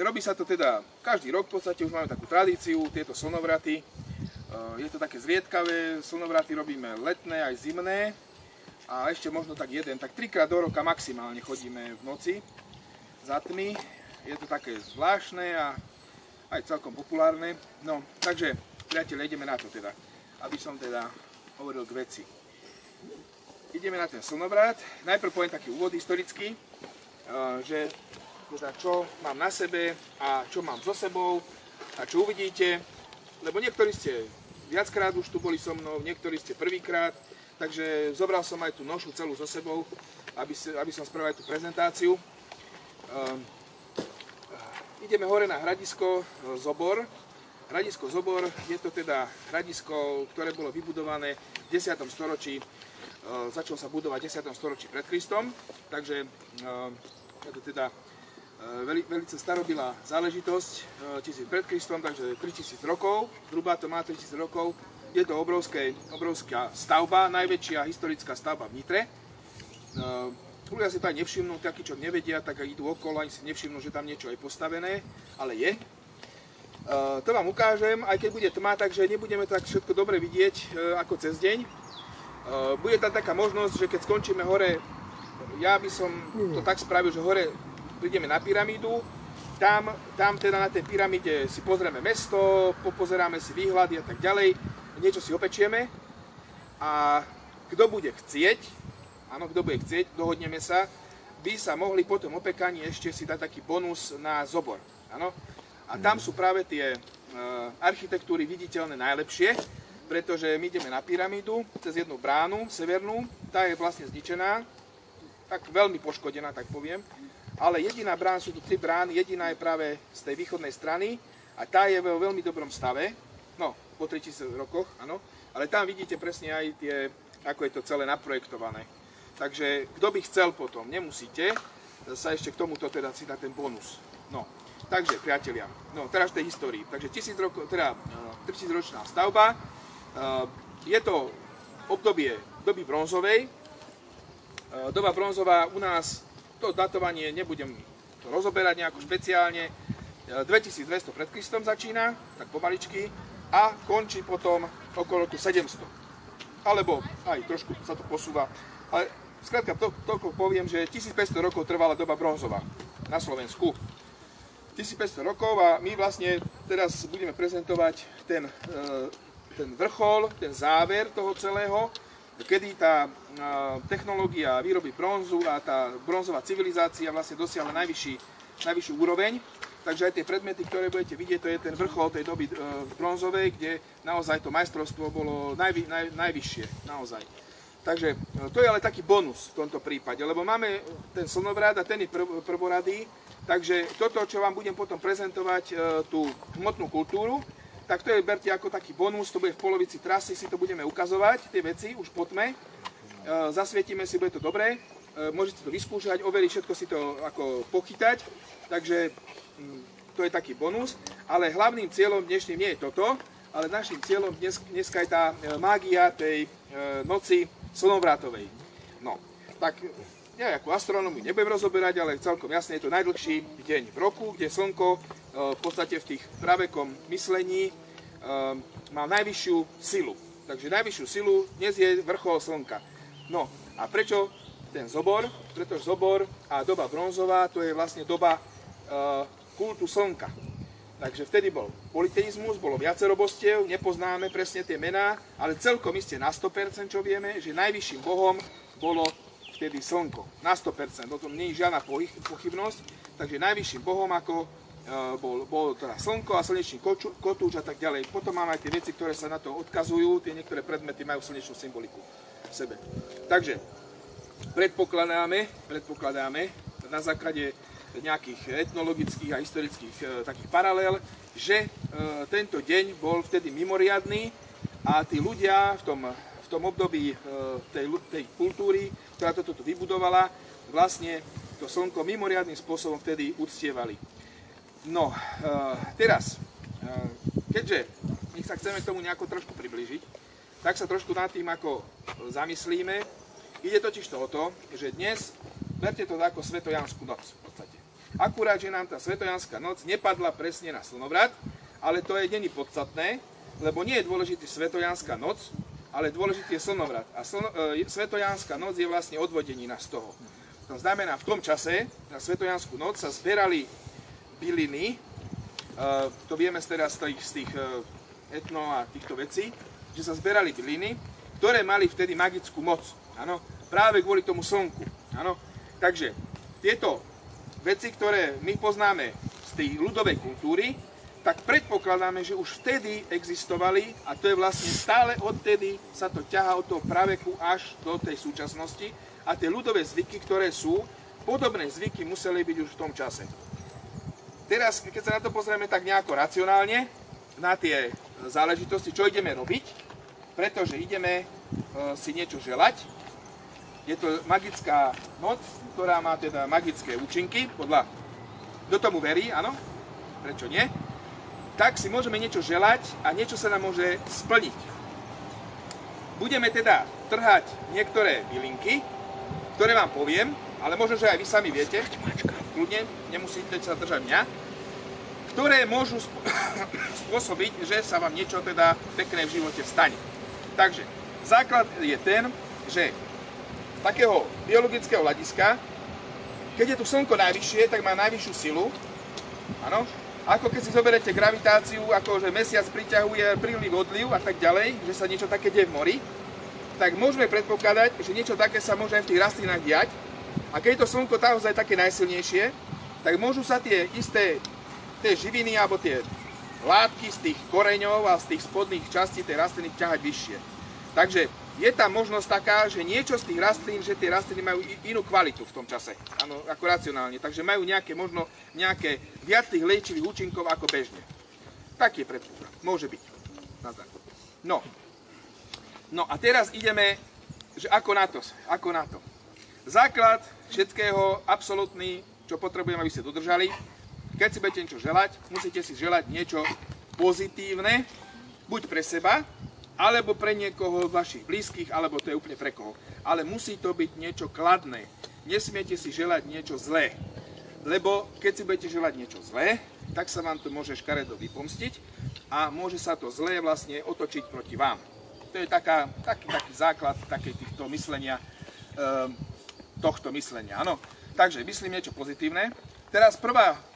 robí sa to teda každý rok, v podstate už máme takú tradíciu, tieto slnovraty. Je to také zriedkavé, slnovraty robíme letné aj zimné. A ešte možno tak jeden, tak 3-krát do roka maximálne chodíme v noci za tmy. Je to také zvláštne a aj celkom populárne. No, takže priatelia, ideme na to teda, aby som teda hovoril k veci. Ideme na ten slnovrat. Najprv poviem taký úvod historický, že teda čo mám na sebe a čo mám so sebou a čo uvidíte. Lebo niektorí ste viackrát už tu boli so mnou, niektorí ste prvýkrát. Takže zobral som aj tú nošu celú so sebou, aby som spravil aj tú prezentáciu. Ideme hore na hradisko Zobor. Hradisko Zobor je to teda hradisko, ktoré bolo vybudované v 10. storočí. Začalo sa budovať v 10. storočí pred Kristom. Takže je to teda veľmi starobilá záležitosť, 1000 pred Kristom, takže 3000 rokov. Zhruba to má 3000 rokov. Je to obrovská stavba, najväčšia historická stavba v Nitre. Ľudia si to aj nevšimnú, takí, čo nevedia, tak aj idú okolo, ani si nevšimnú, že tam niečo je postavené, ale je. To vám ukážem, aj keď bude tma, takže nebudeme tak všetko dobre vidieť ako cez deň. Bude tam taká možnosť, že keď skončíme hore, ja by som to tak spravil, že hore prídeme na pyramídu, tam teda na tej pyramíde si pozrieme mesto, pozeráme si výhľady a tak ďalej. Niečo si opečieme a kto bude chcieť, dohodneme sa, by sa mohli po tom opekaní ešte si dať taký bonus na Zobor. Áno? A tam sú práve tie architektúry viditeľné najlepšie, pretože my ideme na pyramídu cez jednu bránu, severnú, tá je vlastne zničená, tak veľmi poškodená, tak poviem, ale jediná brána, sú tu 3 brány, jediná je práve z tej východnej strany a tá je vo veľmi dobrom stave. No, po 3000 rokoch, áno, ale tam vidíte presne aj tie, ako je to celé naprojektované. Takže, kto by chcel potom, nemusíte sa ešte k tomuto teda si dať ten bonus. No, takže, priatelia, no, teraz v tej histórii. Takže 3000-ročná stavba, je to obdobie doby bronzovej. Doba bronzová u nás, to datovanie nebudem to rozoberať nejako špeciálne, 2200 pred Kristom začína, tak pomaličky, a končí potom okolo tu 700. Alebo aj trošku sa to posúva. Ale skrátka toľko poviem, že 1500 rokov trvala doba bronzová na Slovensku. 1500 rokov a my vlastne teraz budeme prezentovať ten vrchol, ten záver toho celého, kedy tá technológia výroby bronzu a tá bronzová civilizácia vlastne dosiahla najvyššiu úroveň. Takže aj tie predmety, ktoré budete vidieť, to je ten vrchol tej doby bronzovej, kde naozaj to majstrovstvo bolo najvyššie, naozaj. Takže to je ale taký bonus v tomto prípade, lebo máme ten slnovrat a ten je prvoradý, takže toto, čo vám budem potom prezentovať, tú hmotnú kultúru, tak to je, berte ako taký bonus, to bude v polovici trasy, si to budeme ukazovať, tie veci, už po tme, zasvietime si, bude to dobré, môžete to vyskúšať, overiť, všetko si to ako pochytať, takže to je taký bonus, ale hlavným cieľom dnešným nie je toto, ale našim cieľom dneska je tá mágia tej noci slnovratovej. No, tak nejakú astronómiu nebudem rozoberať, ale celkom jasne je to najdlhší deň v roku, kde slnko v podstate v tých pravekom myslení má najvyššiu silu. Takže najvyššiu silu dnes je vrchol slnka. No, a prečo ten Zobor? Pretože Zobor a doba bronzová, to je vlastne doba kultu slnka. Takže vtedy bol politeizmus, bolo viacero bostiev, nepoznáme presne tie mená, ale celkom iste na 100%, čo vieme, že najvyšším bohom bolo vtedy slnko. Na 100%, o tom nie je žiadna pochybnosť, takže najvyšším bohom ako bolo teda slnko a slnečný kotúč a tak ďalej. Potom máme aj tie veci, ktoré sa na to odkazujú, tie niektoré predmety majú slnečnú symboliku v sebe. Takže predpokladáme na základe nejakých etnologických a historických takých paralel, že tento deň bol vtedy mimoriadny a tí ľudia v tom období tej kultúry, ktorá toto vybudovala, vlastne to slnko mimoriadnym spôsobom vtedy uctievali. No, teraz, keďže my sa chceme k tomu nejako trošku priblížiť, tak sa trošku nad tým ako zamyslíme. Ide totiž to o to, že dnes, berte to ako Svetojanskú noc v podstate. Akurát, že nám tá svetojanská noc nepadla presne na slnovrat, ale to je není podstatné, lebo nie je dôležitý svetojanská noc, ale dôležitý je slnovrat. A svetojanská noc je vlastne odvodenina z toho. To znamená, v tom čase, na svetojanskú noc, sa zberali byliny, to vieme teraz z tých etno a týchto vecí, že sa zberali byliny, ktoré mali vtedy magickú moc. Áno, práve kvôli tomu slnku. Áno. Takže tieto veci, ktoré my poznáme z tej ľudovej kultúry, tak predpokladáme, že už vtedy existovali a to je vlastne stále odtedy sa to ťahá od toho praveku až do tej súčasnosti a tie ľudové zvyky, ktoré sú, podobné zvyky museli byť už v tom čase. Teraz, keď sa na to pozrieme tak nejako racionálne, na tie záležitosti, čo ideme robiť, pretože ideme si niečo želať. Je to magická noc, ktorá má teda magické účinky, kto tomu verí, áno, prečo nie, tak si môžeme niečo želať a niečo sa nám môže splniť. Budeme teda trhať niektoré bylinky, ktoré vám poviem, ale možno, že aj vy sami viete, kľudne, nemusíte sa držať mňa, ktoré môžu spôsobiť, že sa vám niečo teda pekné v živote stane. Takže základ je ten, že z takého biologického hľadiska, keď je tu slnko najvyššie, tak má najvyššiu silu. Áno? Ako keď si zoberete gravitáciu, ako že mesiac priťahuje príliv, odliv a tak ďalej, že sa niečo také deje v mori, tak môžeme predpokladať, že niečo také sa môže aj v tých rastlinách diať. A keď je to slnko naozaj také najsilnejšie, tak môžu sa tie isté živiny alebo tie látky z tých koreňov a z tých spodných častí tej rastliny ťahať vyššie. Takže je tam možnosť taká, že niečo z tých rastlín, že tie rastliny majú inú kvalitu v tom čase, áno, ako racionálne, takže majú možno nejaké viac tých liečivých účinkov ako bežne. Tak je predpoklad, môže byť. No a teraz ideme, že ako na to. Základ všetkého, absolútny, čo potrebujeme, aby ste dodržali, keď si budete niečo želať, musíte si želať niečo pozitívne, buď pre seba, alebo pre niekoho vašich blízkych, alebo to je úplne pre koho. Ale musí to byť niečo kladné. Nesmiete si želať niečo zlé. Lebo keď si budete želať niečo zlé, tak sa vám to môže škaredo vypomstiť a môže sa to zlé vlastne otočiť proti vám. To je taký základ týchto myslenia, tohto myslenia. Áno. Takže myslím niečo pozitívne. Teraz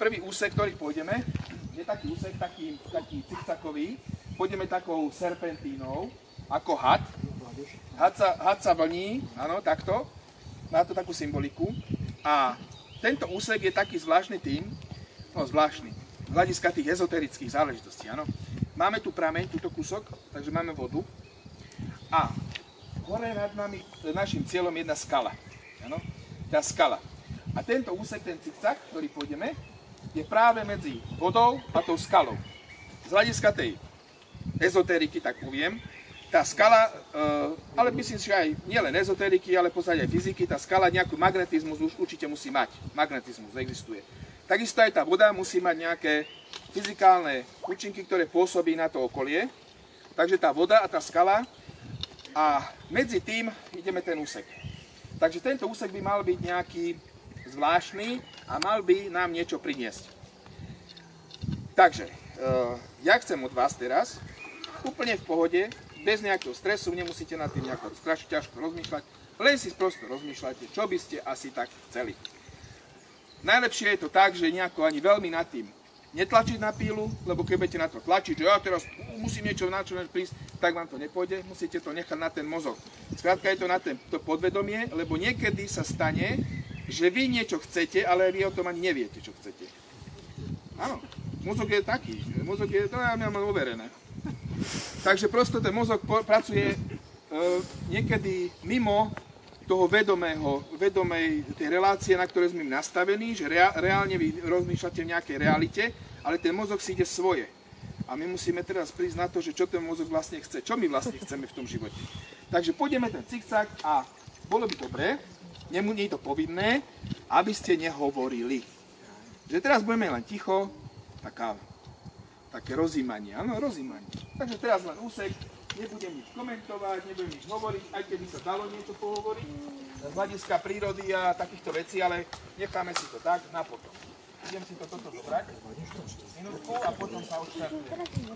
prvý úsek, ktorý pôjdeme, je taký úsek, taký cikcakový. Pôjdeme takou serpentínou, ako had. Had sa vlní, áno, takto. Má to takú symboliku. A tento úsek je taký zvláštny zvláštny, z hľadiska tých ezoterických záležitostí, áno. Máme tu prameň, túto kúsok, takže máme vodu. A hore nad nami, našim cieľom je jedna skala, áno. Tá skala. A tento úsek, ten cikcak, ktorý pôjdeme, je práve medzi vodou a tou skalou. Z hľadiska tej ezoteriky, tak poviem, tá skala, ale myslím, že aj nielen ezoteriky, ale v podstate aj fyziky, tá skala nejaký magnetizmus už určite musí mať. Magnetizmus existuje. Takisto aj tá voda musí mať nejaké fyzikálne účinky, ktoré pôsobí na to okolie. Takže tá voda a tá skala a medzi tým ideme ten úsek. Takže tento úsek by mal byť nejaký zvláštny a mal by nám niečo priniesť. Takže, ja chcem od vás teraz, úplne v pohode, bez nejakého stresu, nemusíte nad tým nejako strašne ťažko rozmýšľať, len si prosto rozmýšľajte, čo by ste asi tak chceli. Najlepšie je to tak, že nejako ani veľmi nad tým netlačiť na pílu, lebo keď budete na to tlačiť, že ja teraz musím niečo na čo prísť, tak vám to nepôjde, musíte to nechať na ten mozog. Skrátka je to na to podvedomie, lebo niekedy sa stane, že vy niečo chcete, ale vy o tom ani neviete, čo chcete. Áno, mozog je taký, to ja mám overené. Takže prosto ten mozog pracuje niekedy mimo toho vedomej tej relácie, na ktorej sme nastavení, že reálne vy rozmýšľate v nejakej realite, ale ten mozog si ide svoje. A my musíme teraz prísť na to, že čo ten mozog vlastne chce, čo my vlastne chceme v tom živote. Takže pôjdeme ten cikcak a bolo by dobré, nie je to povinné, aby ste nehovorili. Že teraz budeme len ticho, také rozímanie, áno, rozímanie. Takže teraz len úsek, nebudem nič komentovať, nebudem nič hovoriť, aj keby sa dalo niečo pohovoriť z hľadiska prírody a takýchto vecí, ale necháme si to tak na potom. Idem si toto zobrať. Minútku a potom sa odštartuje.